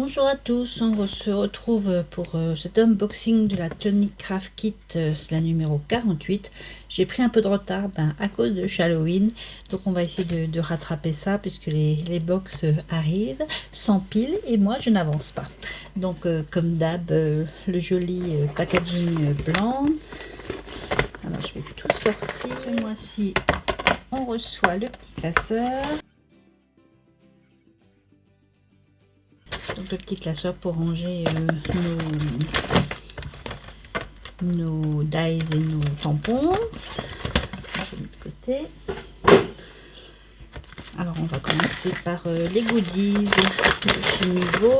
Bonjour à tous, on se retrouve pour cet unboxing de la Tonic Craft Kit, c'est la numéro 48. J'ai pris un peu de retard à cause de Halloween, donc on va essayer de rattraper ça puisque les box arrivent sans pile et moi je n'avance pas. Donc comme d'hab, le joli packaging blanc. Alors je vais tout sortir. Ce mois-ci, on reçoit le petit classeur. Donc le petit classeur pour ranger nos dies et nos tampons. Je mets de côté. Alors on va commencer par les goodies de chez Nuvo.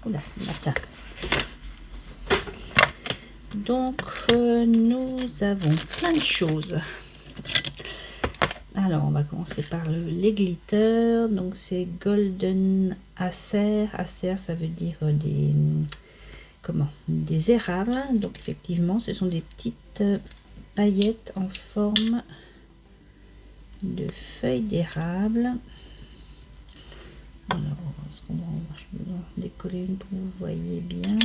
Oula, il y en a plein. Donc nous avons plein de choses. Alors on va commencer par les glitters. Donc c'est golden acer. Acer ça veut dire des érables. Donc effectivement ce sont des petites paillettes en forme de feuilles d'érable. Alors je vais en décoller une pour que vous voyez bien.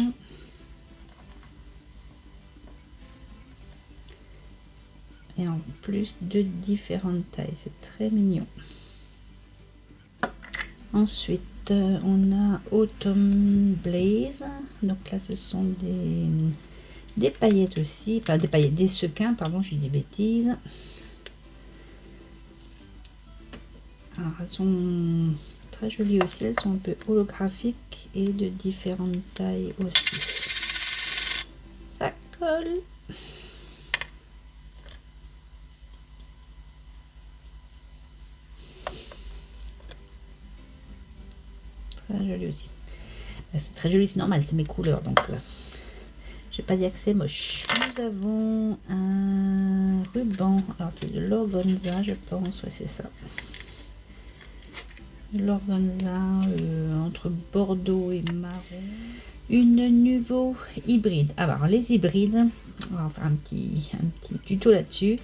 Et en plus de différentes tailles, c'est très mignon. Ensuite on a Autumn Blaze. Donc là ce sont des paillettes aussi, enfin des paillettes, des sequins, pardon, je dis des bêtises. Alors elles sont très jolies aussi, elles sont un peu holographiques et de différentes tailles aussi. Ça colle. Très joli aussi. C'est très joli, c'est normal, c'est mes couleurs, donc je vais pas dire que c'est moche. Nous avons un ruban, alors c'est de l'organza, je pense, ouais c'est ça. L'organza entre bordeaux et marron. Une Nuvo hybride. Alors les hybrides, on va faire un petit tuto là-dessus.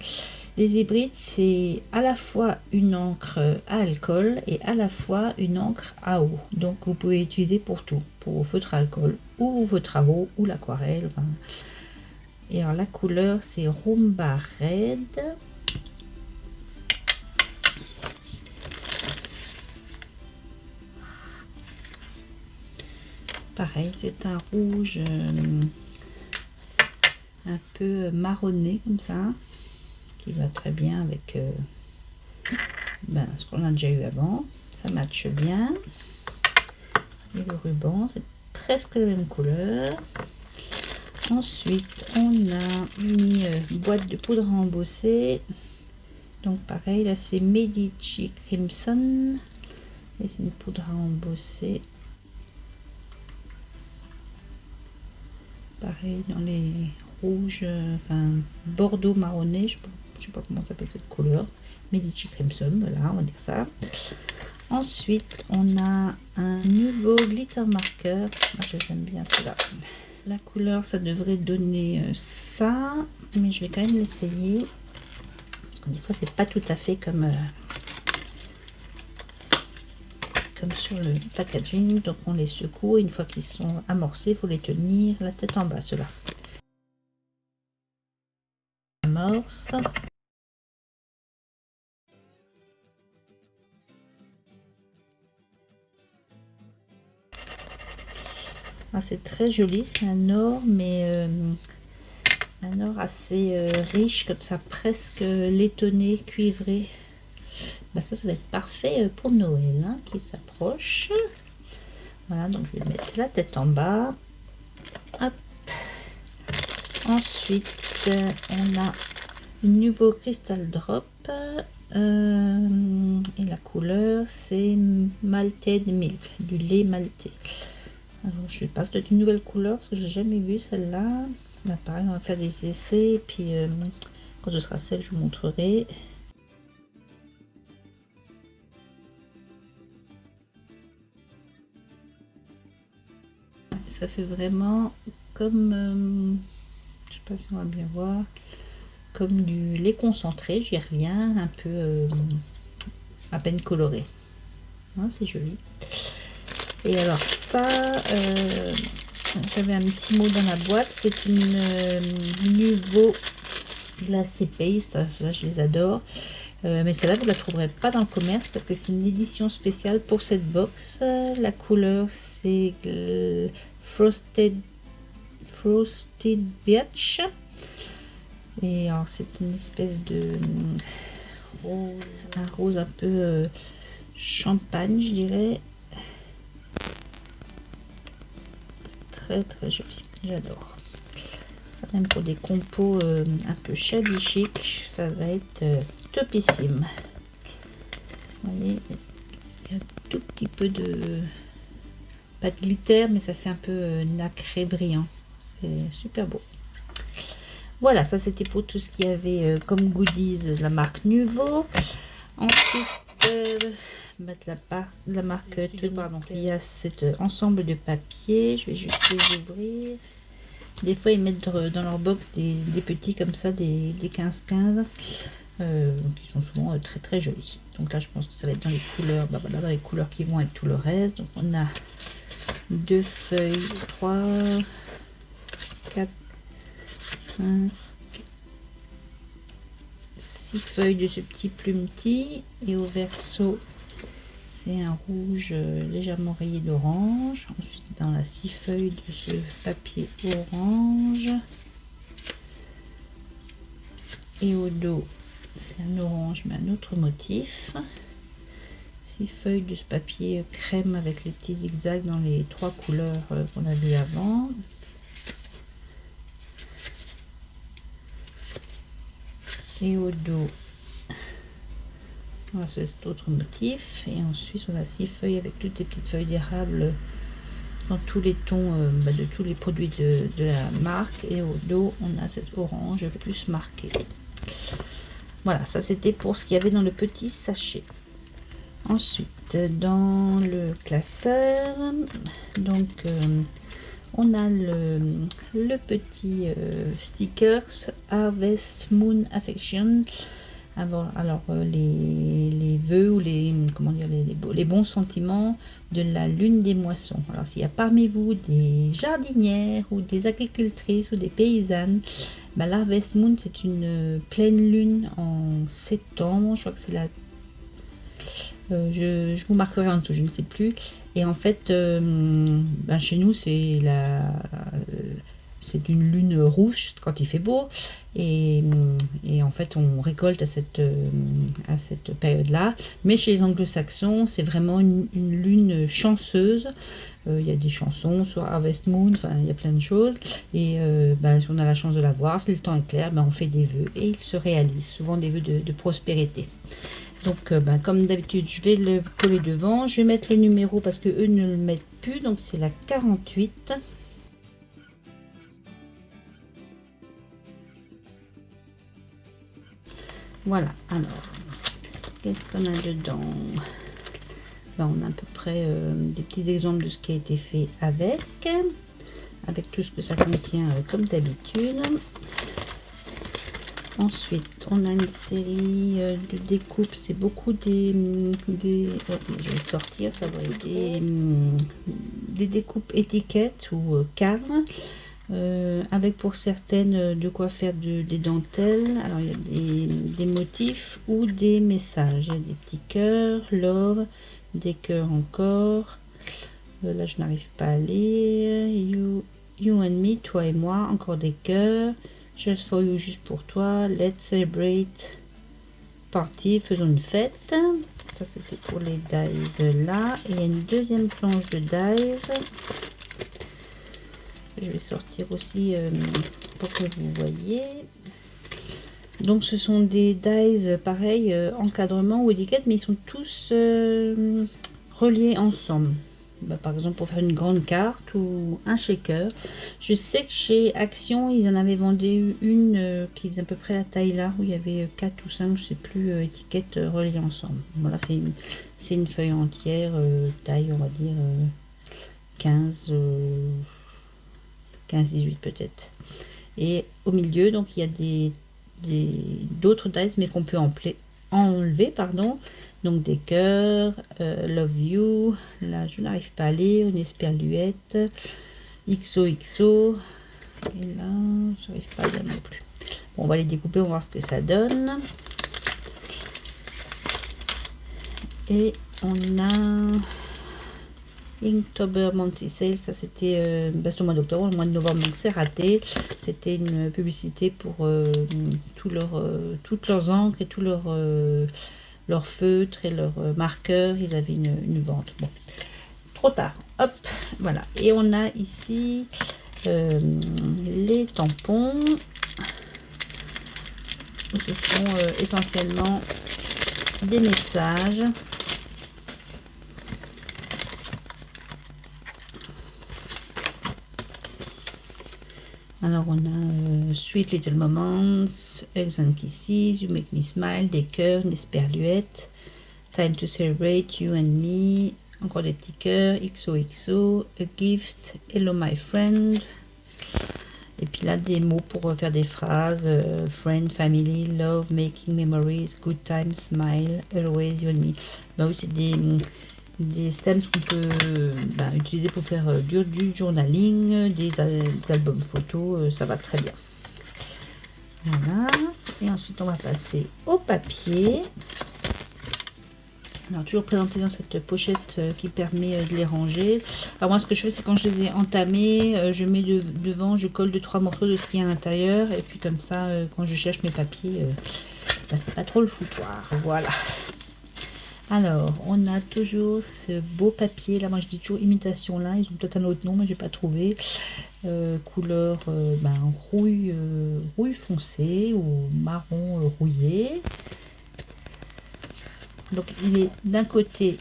Les hybrides, c'est à la fois une encre à alcool et à la fois une encre à eau. Donc vous pouvez utiliser pour tout, pour vos feutres à alcool ou vos travaux ou l'aquarelle. Enfin. Et alors la couleur c'est Rumba Red. Pareil, c'est un rouge un peu marronné comme ça, qui va très bien avec ce qu'on a déjà eu avant. Ça matche bien. Et le ruban, c'est presque la même couleur. Ensuite, on a une boîte de poudre à embosser. Donc pareil, là c'est Medici Crimson. Et c'est une poudre à embosser. Pareil dans les rouges, enfin bordeaux marronné, je sais pas comment s'appelle cette couleur. Medici Crimson, voilà, on va dire ça. Ensuite, on a un nouveau glitter marker. Moi, je l'aime bien cela. La couleur, ça devrait donner ça, mais je vais quand même l'essayer. Parce que des fois, c'est pas tout à fait comme sur le packaging. Donc, on les secoue. Une fois qu'ils sont amorcés, il faut les tenir la tête en bas, ceux-là. Amorce. Ah, c'est très joli, c'est un or, mais un or assez riche, comme ça, presque laitonné, cuivré. Ça va être parfait pour Noël hein, qui s'approche. Voilà, donc je vais mettre la tête en bas. Hop. Ensuite, on a une nouveau Crystal Drop. Et la couleur, c'est Malted Milk, du lait maltais. Alors, je passe d'une nouvelle couleur parce que j'ai jamais vu celle-là. Là, pareil, on va faire des essais. Et puis, quand ce sera celle, je vous montrerai. Ça fait vraiment comme, je sais pas si on va bien voir, comme du lait concentré, j'y reviens, un peu à peine coloré. Hein, c'est joli. Et alors ça, j'avais un petit mot dans la boîte, c'est une Nuvo glacé paste, là je les adore. Mais celle-là, vous ne la trouverez pas dans le commerce parce que c'est une édition spéciale pour cette box. La couleur, c'est Frosted Beach. Et alors, c'est une espèce de un rose un peu champagne, je dirais. C'est très très joli, j'adore. Ça, même pour des compos un peu shabby chic, ça va être topissime. Vous voyez, il y a un tout petit peu de, pas de glitter, mais ça fait un peu nacré brillant. C'est super beau. Voilà, ça c'était pour tout ce qu'il y avait comme goodies de la marque Nuvo. Ensuite, la marque pardon, il y a cet ensemble de papier. Je vais juste les ouvrir. Des fois, ils mettent dans leur box des petits comme ça, des 15-15, qui sont souvent très très jolis. Donc là, je pense que ça va être dans les couleurs, bah voilà, dans les couleurs qui vont avec tout le reste. Donc on a 2 feuilles, 3, 4, 5, 6 feuilles de ce petit plumetis. Et au verso, c'est un rouge légèrement rayé d'orange. Ensuite, dans la 6 feuilles de ce papier orange. Et au dos, c'est un orange, mais un autre motif. 6 feuilles de ce papier crème avec les petits zigzags dans les 3 couleurs qu'on a vu avant. Et au dos, voilà, cet autre motif. Et ensuite, on a 6 feuilles avec toutes ces petites feuilles d'érable dans tous les tons de tous les produits de la marque. Et au dos, on a cet orange plus marqué. Voilà, ça c'était pour ce qu'il y avait dans le petit sachet. Ensuite, dans le classeur, donc on a le petit stickers Harvest Moon Affection. Alors les vœux ou les bons sentiments de la lune des moissons. Alors s'il y a parmi vous des jardinières ou des agricultrices ou des paysannes, bah, l'Harvest Moon c'est une pleine lune en septembre. Je crois que c'est la je vous marquerai en dessous, je ne sais plus. Et en fait, chez nous, c'est une lune rouge quand il fait beau. Et en fait, on récolte à cette période-là. Mais chez les anglo-saxons, c'est vraiment une lune chanceuse. Il y a des chansons sur Harvest Moon, enfin, il y a plein de choses. Et si on a la chance de la voir, si le temps est clair, on fait des vœux. Et ils se réalisent, souvent des vœux de prospérité. Donc, comme d'habitude, je vais le coller devant. Je vais mettre le numéro parce que eux ne le mettent plus. Donc, c'est la 48. Voilà. Alors, qu'est-ce qu'on a dedans? On a à peu près des petits exemples de ce qui a été fait avec tout ce que ça contient comme d'habitude. Ensuite, on a une série de découpes. C'est beaucoup je vais sortir, ça va être des découpes étiquettes ou cadres, avec pour certaines de quoi faire des dentelles. Alors, il y a des motifs ou des messages. Il y a des petits cœurs, love, des cœurs encore. Là, je n'arrive pas à lire. You and me, toi et moi, encore des cœurs. Just for you, juste pour toi. Let's celebrate. Party, faisons une fête. Ça, c'était pour les dies là. Et il y a une deuxième planche de dies. Je vais sortir aussi pour que vous voyez. Donc, ce sont des dies pareil, encadrement ou étiquette, mais ils sont tous reliés ensemble. Par exemple, pour faire une grande carte ou un shaker. Je sais que chez Action, ils en avaient vendu une qui faisait à peu près la taille là, où il y avait 4 ou 5, je sais plus, étiquettes reliées ensemble. Voilà, c'est une feuille entière, taille, on va dire 15-18 peut-être. Et au milieu, donc, il y a d'autres dies, mais qu'on peut enlever, Donc des cœurs, Love You, là je n'arrive pas à lire, une esperluette, XOXO, et là je n'arrive pas à lire non plus. Bon, on va les découper, on va voir ce que ça donne. Et on a Inktober Monty Sale, ça c'était au mois d'octobre, le mois de novembre, donc c'est raté. C'était une publicité pour toutes leurs encres et tous leurs feutres et leurs marqueurs. Ils avaient une vente. Bon, trop tard. Hop, voilà. Et on a ici les tampons. Ce sont essentiellement des messages. Alors on a Sweet Little Moments, Hugs and Kisses, You Make Me Smile, des cœurs, une esperluette, Time to Celebrate, You and Me, encore des petits cœurs, XOXO, A Gift, Hello My Friend. Et puis là des mots pour faire des phrases, Friend, Family, Love, Making Memories, Good Time, Smile, Always, You and Me. Ben oui, c'est des stems qu'on peut utiliser pour faire du journaling, des albums photos, ça va très bien. Voilà, et ensuite on va passer au papier. Alors toujours présenté dans cette pochette qui permet de les ranger. Alors moi ce que je fais, c'est quand je les ai entamés, je mets devant, je colle 2-3 morceaux de ce qu'il y a à l'intérieur, et puis comme ça quand je cherche mes papiers, c'est pas trop le foutoir. Voilà. Alors, on a toujours ce beau papier, là moi je dis toujours imitation là, ils ont peut-être un autre nom mais j'ai pas trouvé. Couleur rouille foncé ou marron rouillé. Donc il est d'un côté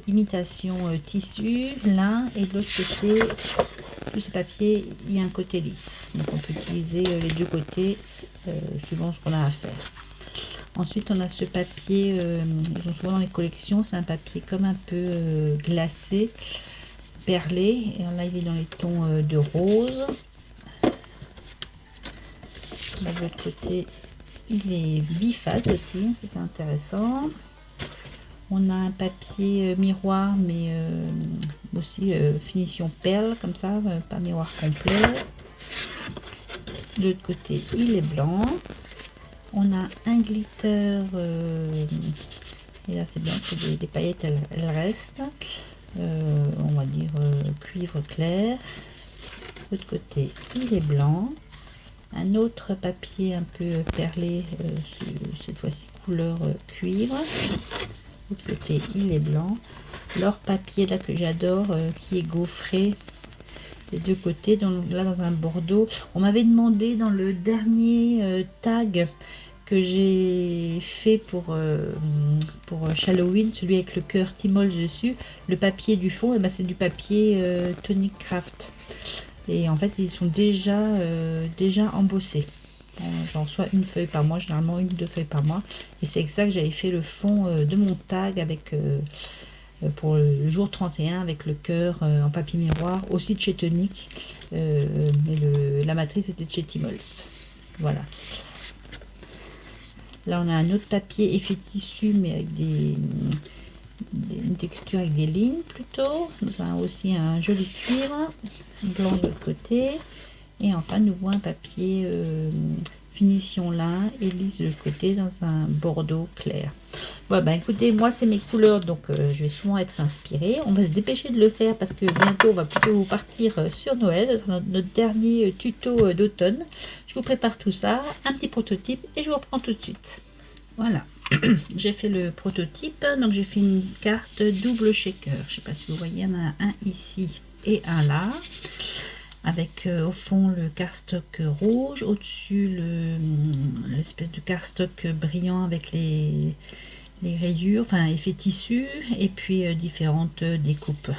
imitation tissu, lin, et de l'autre côté, tout ce papier, il y a un côté lisse. Donc on peut utiliser les deux côtés suivant ce qu'on a à faire. Ensuite, on a ce papier, ils ont souvent dans les collections, c'est un papier comme un peu glacé, perlé. Et là, il est dans les tons de rose. Là, de l'autre côté, il est biphase aussi, ça c'est intéressant. On a un papier miroir, mais aussi finition perle, comme ça, pas miroir complet. De l'autre côté, il est blanc. On a un glitter, et là c'est bien que les paillettes elles restent, on va dire cuivre clair. De l'autre côté il est blanc, un autre papier un peu perlé, cette fois-ci couleur cuivre. De l'autre côté il est blanc, leur papier là que j'adore, qui est gaufré des deux côtés, donc là dans un bordeaux. On m'avait demandé dans le dernier tag que j'ai fait pour Halloween, celui avec le cœur Timols dessus, le papier du fond, et c'est du papier Tonic Craft, et en fait ils sont déjà embossés. J'en reçois une feuille par mois, généralement 1 ou 2 feuilles par mois, et c'est exact que j'avais fait le fond de mon tag avec pour le jour 31 avec le cœur en papier miroir, aussi de chez Tonic, mais la matrice était de chez Timols. Voilà. Là on a un autre papier effet tissu, mais avec une texture avec des lignes plutôt. Nous avons aussi un joli cuivre blanc de l'autre côté, et enfin nous voyons un papier finition lin et lisse de l'autre côté dans un bordeaux clair. Voilà, écoutez, moi c'est mes couleurs, donc je vais souvent être inspirée. On va se dépêcher de le faire parce que bientôt on va plutôt partir sur Noël, notre dernier tuto d'automne. Je vous prépare tout ça, un petit prototype, et je vous reprends tout de suite. Voilà, j'ai fait le prototype, donc j'ai fait une carte double shaker. Je ne sais pas si vous voyez, il y en a un ici et un là, avec au fond le cardstock rouge, au-dessus l'espèce de cardstock brillant avec les rayures, enfin effet tissu, et puis différentes découpes.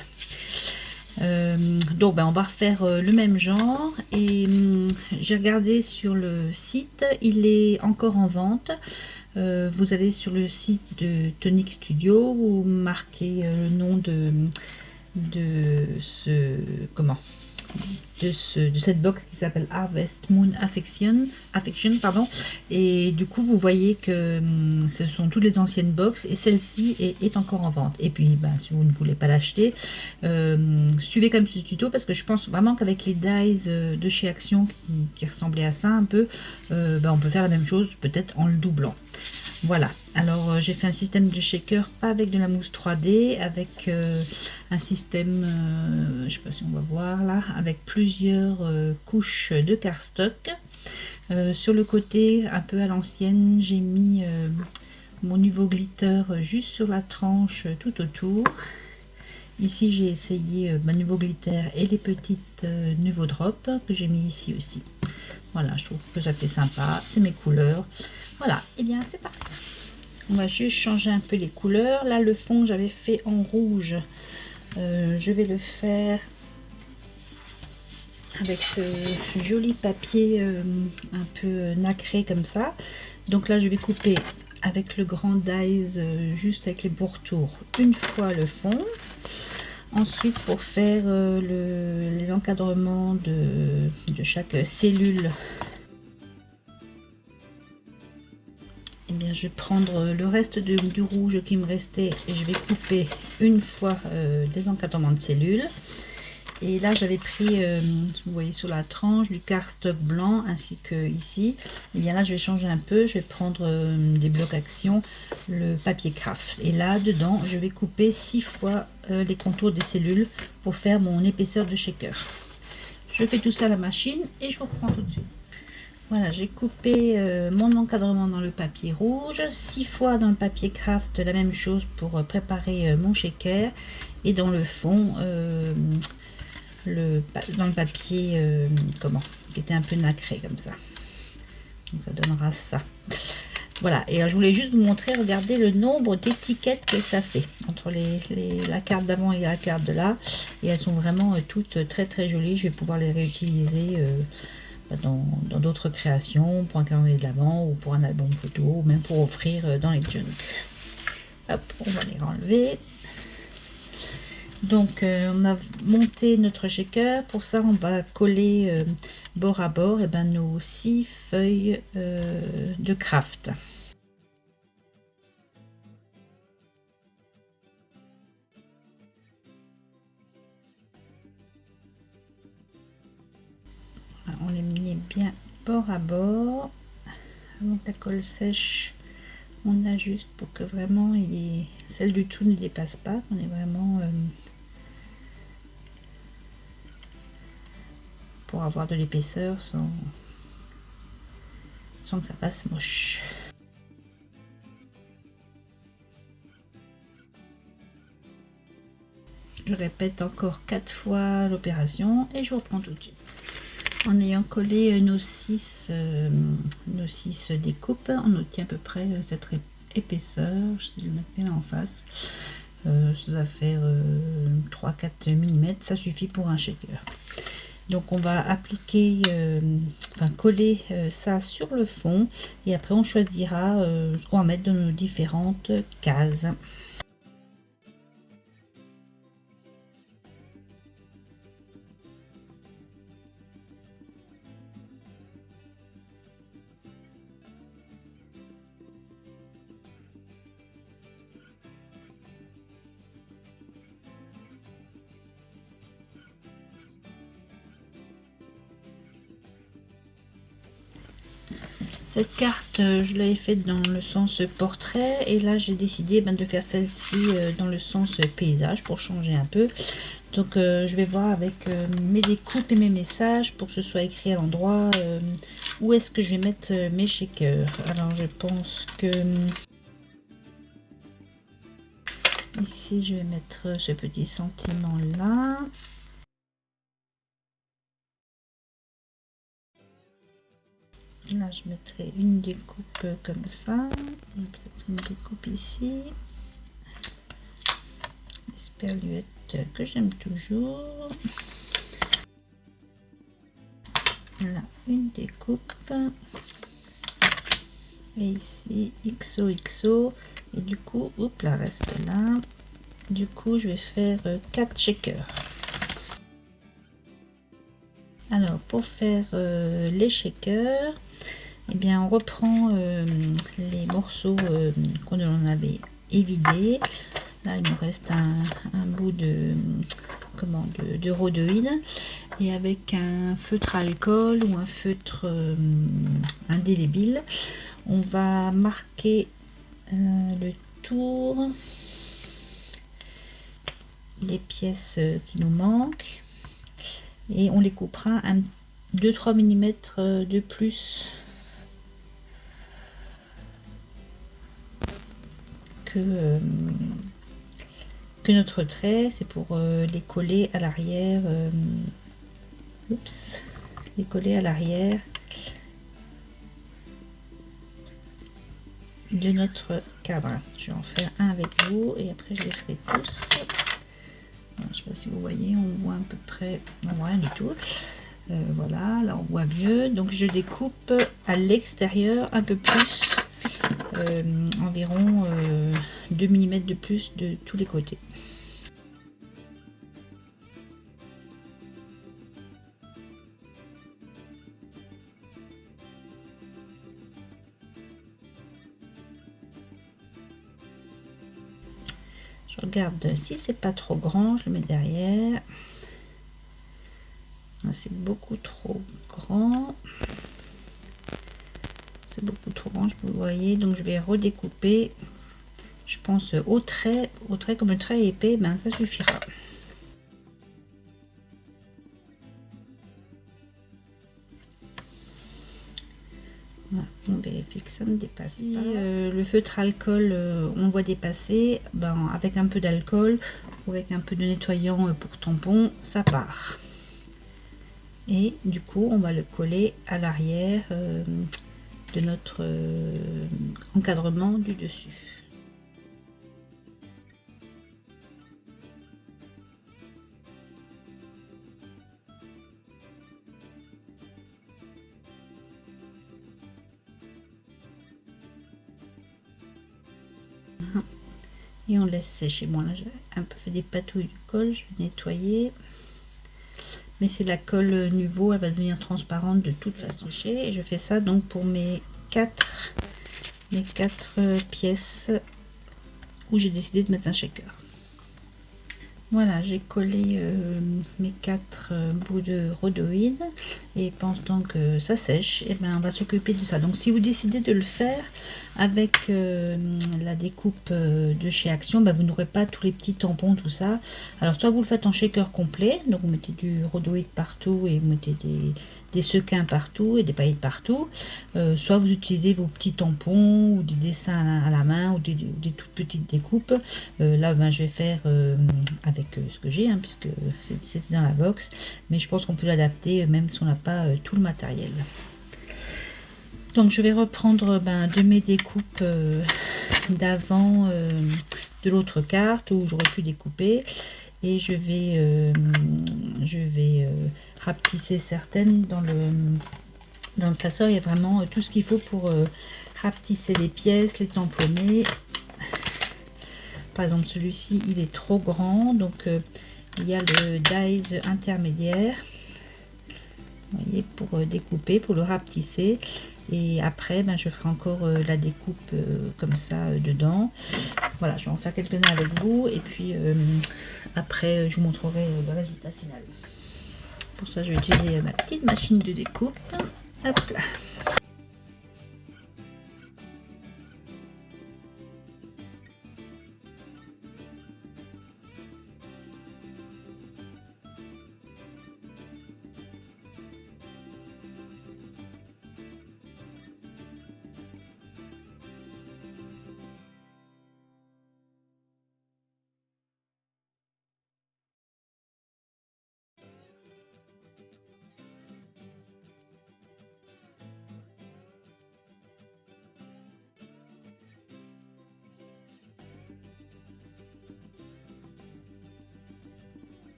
Donc on va refaire le même genre, et j'ai regardé sur le site, il est encore en vente. Vous allez sur le site de Tonic Studio, vous marquez le nom de ce de cette box qui s'appelle Harvest Moon Affection, pardon. Et du coup vous voyez que ce sont toutes les anciennes box et celle-ci est encore en vente. Et puis si vous ne voulez pas l'acheter, suivez comme ce tuto, parce que je pense vraiment qu'avec les dies de chez Action qui ressemblaient à ça un peu, on peut faire la même chose, peut-être en le doublant. Voilà, alors j'ai fait un système de shaker, pas avec de la mousse 3D, avec un système, je ne sais pas si on va voir là, avec plusieurs couches de cardstock. Sur le côté, un peu à l'ancienne, j'ai mis mon niveau glitter juste sur la tranche tout autour. Ici j'ai essayé ma nouveau glitter et les petites nouveaux drops que j'ai mis ici aussi. Voilà, je trouve que ça fait sympa, c'est mes couleurs. Voilà, et bien c'est parti. On va juste changer un peu les couleurs. Là le fond j'avais fait en rouge. Je vais le faire avec ce joli papier un peu nacré comme ça. Donc là je vais couper avec le grand dies juste avec les pourtours une fois le fond. Ensuite pour faire les encadrements de chaque cellule, eh bien, je vais prendre le reste du rouge qui me restait et je vais couper une fois des encadrements de cellules. Et là j'avais pris, vous voyez sur la tranche, du cardstock blanc ainsi que ici. Et bien là je vais changer un peu, je vais prendre des blocs action, le papier craft. Et là dedans je vais couper 6 fois les contours des cellules pour faire mon épaisseur de shaker. Je fais tout ça à la machine et je vous reprends tout de suite. Voilà, j'ai coupé mon encadrement dans le papier rouge, 6 fois dans le papier craft, la même chose pour préparer mon shaker. Et dans le fond, dans le papier qui était un peu nacré comme ça. Donc ça donnera ça. Voilà, et alors, je voulais juste vous montrer, regardez le nombre d'étiquettes que ça fait entre la carte d'avant et la carte de là. Et elles sont vraiment toutes très très jolies. Je vais pouvoir les réutiliser dans d'autres créations, pour un calendrier de l'avant ou pour un album photo, ou même pour offrir dans les junk. Hop, on va les enlever. Donc on a monté notre shaker. Pour ça on va coller bord à bord nos 6 feuilles de craft. Voilà, on les met bien bord à bord. Avant que la colle sèche, on ajuste pour que vraiment celle du tout ne dépasse pas, qu'on est vraiment pour avoir de l'épaisseur sans que ça fasse moche. Je répète encore 4 fois l'opération et je reprends tout de suite. En ayant collé nos 6 découpes, on obtient à peu près cette épaisseur. Je vais le mettre bien en face. Ça va faire 3-4 mm, ça suffit pour un shaker. Donc on va appliquer, coller ça sur le fond et après on choisira ce qu'on va mettre dans nos différentes cases. Cette carte, je l'avais faite dans le sens portrait et là j'ai décidé de faire celle-ci dans le sens paysage pour changer un peu. Donc je vais voir avec mes découpes et mes messages pour que ce soit écrit à l'endroit où est-ce que je vais mettre mes shakers. Alors je pense que ici je vais mettre ce petit sentiment là. Là, je mettrai une découpe comme ça, peut-être une découpe ici, les sperluettes que j'aime toujours. Là, une découpe, et ici XOXO, et du coup, hop là, reste là. Du coup, je vais faire 4 shakers. Alors pour faire les shakers, eh bien on reprend les morceaux qu'on en avait évidés. Là il me reste un bout de rhodoïde, et avec un feutre alcool ou un feutre indélébile, on va marquer le tour des pièces qui nous manquent, et on les coupera 2-3 mm de plus que notre trait. C'est pour les coller à l'arrière, les coller à l'arrière de notre cadre. Je vais en faire un avec vous et après je les ferai tous. Je ne sais pas si vous voyez, on voit à peu près, non, rien du tout. Voilà, là on voit mieux. Donc je découpe à l'extérieur un peu plus, environ 2 mm de plus de tous les côtés. Je regarde si c'est pas trop grand, je le mets derrière. C'est beaucoup trop grand. C'est beaucoup trop grand, vous voyez. Donc je vais redécouper. Je pense au trait comme le trait est épais, ben ça suffira. Voilà, on vérifie que ça ne dépasse pas. Le feutre alcool, on voit dépasser, ben, avec un peu d'alcool ou avec un peu de nettoyant pour tampon, ça part. Et du coup, on va le coller à l'arrière de notre encadrement du dessus. Et on laisse sécher. Bon, là j'ai un peu fait des patouilles de colle, je vais nettoyer. Mais c'est la colle Nuvo, elle va devenir transparente de toute façon. Et je fais ça donc pour mes quatre pièces où j'ai décidé de mettre un shaker. Voilà, j'ai collé mes 4 bouts de rhodoïde, et pendant que ça sèche, et ben on va s'occuper de ça. Donc si vous décidez de le faire avec la découpe de chez Action, ben, vous n'aurez pas tous les petits tampons, tout ça. Alors soit vous le faites en shaker complet, donc vous mettez du rhodoïde partout et vous mettez des sequins partout et des paillettes partout, soit vous utilisez vos petits tampons ou des dessins à la main ou des toutes petites découpes. Là ben, je vais faire avec ce que j'ai, hein, puisque c'est dans la box, mais je pense qu'on peut l'adapter même si on n'a pas tout le matériel. Donc je vais reprendre de mes découpes d'avant de l'autre carte où j'aurais pu découper, et je vais rapetisser certaines dans le classeur. Il y a vraiment tout ce qu'il faut pour rapetisser les pièces, les tamponner. Par exemple celui-ci il est trop grand, donc il y a le dies intermédiaire, vous voyez, pour découper, pour le rapetisser. Et après je ferai encore la découpe comme ça dedans. Voilà, je vais en faire quelques-uns avec vous, et puis après je vous montrerai le résultat final. Pour ça je vais utiliser ma petite machine de découpe. Hop là.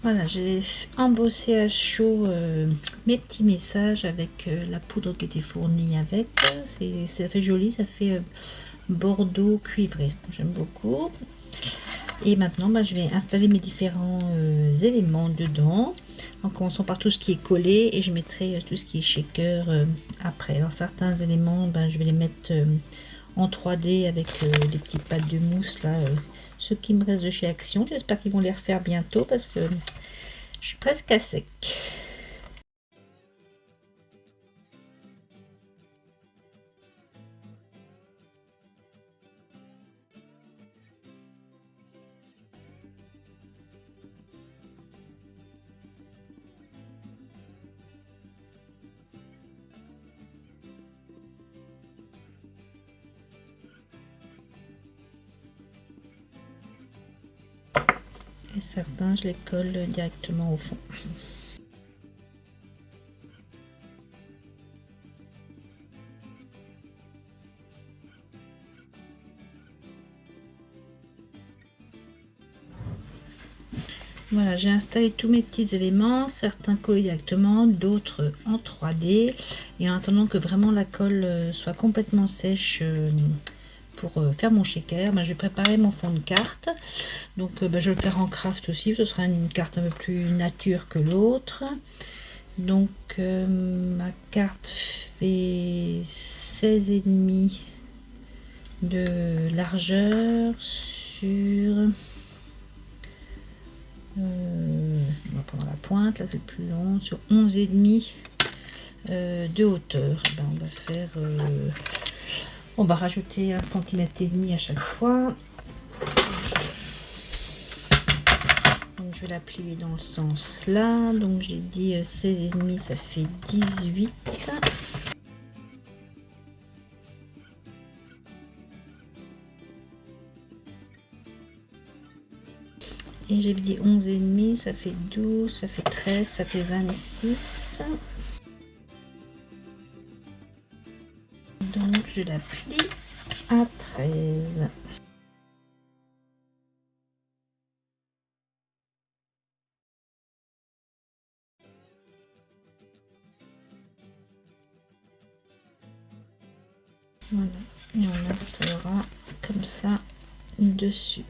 Voilà, j'ai embossé à chaud mes petits messages avec la poudre qui était fournie avec. Ça fait joli, ça fait bordeaux cuivré, j'aime beaucoup. Et maintenant je vais installer mes différents éléments dedans, en commençant par tout ce qui est collé, et je mettrai tout ce qui est shaker après. Alors certains éléments je vais les mettre en 3D avec les petites pâtes de mousse là, ceux qui me restent de chez Action. J'espère qu'ils vont les refaire bientôt parce que je suis presque à sec. Et certains, je les colle directement au fond. Voilà, j'ai installé tous mes petits éléments, certains collés directement, d'autres en 3D. Et en attendant que vraiment la colle soit complètement sèche pour faire mon shaker, je vais préparer mon fond de carte. Donc je vais le faire en craft aussi, ce sera une carte un peu plus nature que l'autre. Donc ma carte fait 16,5 de largeur sur... on va prendre la pointe, là c'est le plus long, sur 11,5 de hauteur. On va faire... on va rajouter 1,5 cm à chaque fois. Donc je vais la plier dans le sens là. Donc j'ai dit 16,5, ça fait 18. Et j'ai dit 11,5, ça fait 12, ça fait 13, ça fait 26. Donc je la plie à 13. Voilà, et on installera comme ça dessus.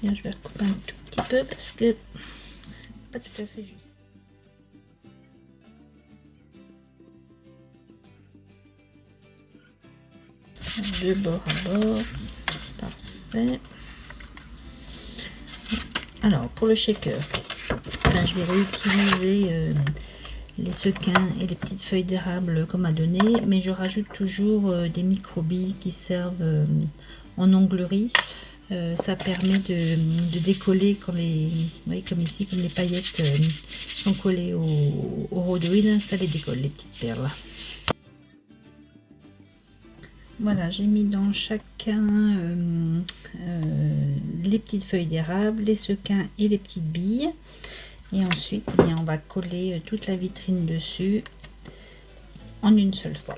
Et je vais recouper un tout petit peu parce que c'est pas tout à fait juste. De bord à bord, parfait. Alors pour le shaker, je vais réutiliser les sequins et les petites feuilles d'érable qu'on m'a donné, mais je rajoute toujours des microbilles qui servent en onglerie. Ça permet de décoller quand les, vous voyez, comme ici, comme les paillettes sont collées au rhodoïd, ça les décolle, les petites perles. Voilà, j'ai mis dans chacun les petites feuilles d'érable, les sequins et les petites billes. Et ensuite, on va coller toute la vitrine dessus en une seule fois.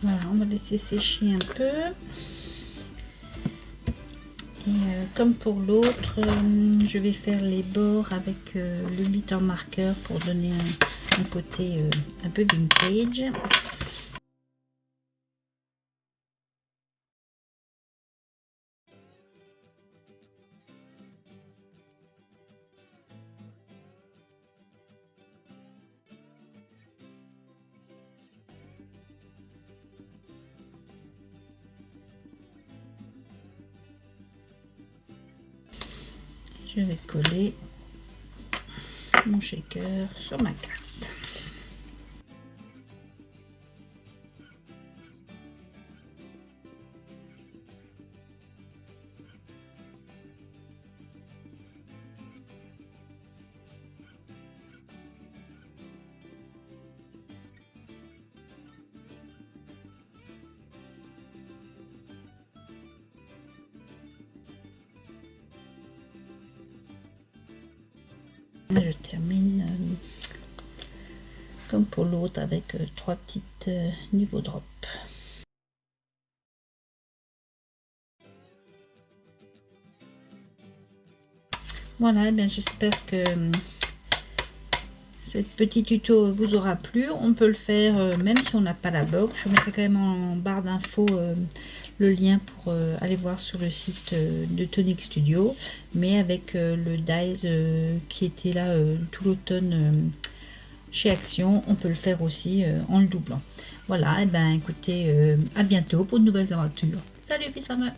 Voilà, on va laisser sécher un peu. Et comme pour l'autre, je vais faire les bords avec le glitter marqueur pour donner un côté un peu vintage. Je vais coller mon shaker sur ma carte. Là, je termine comme pour l'autre avec 3 petites niveau drop. Voilà, et bien j'espère que cette petit tuto vous aura plu. On peut le faire même si on n'a pas la box. Je mettrai quand même en barre d'infos le lien pour aller voir sur le site de Tonic Studio, mais avec le dies qui était là tout l'automne chez Action, on peut le faire aussi en le doublant. Voilà, et ben écoutez, à bientôt pour de nouvelles aventures. Salut Pissama!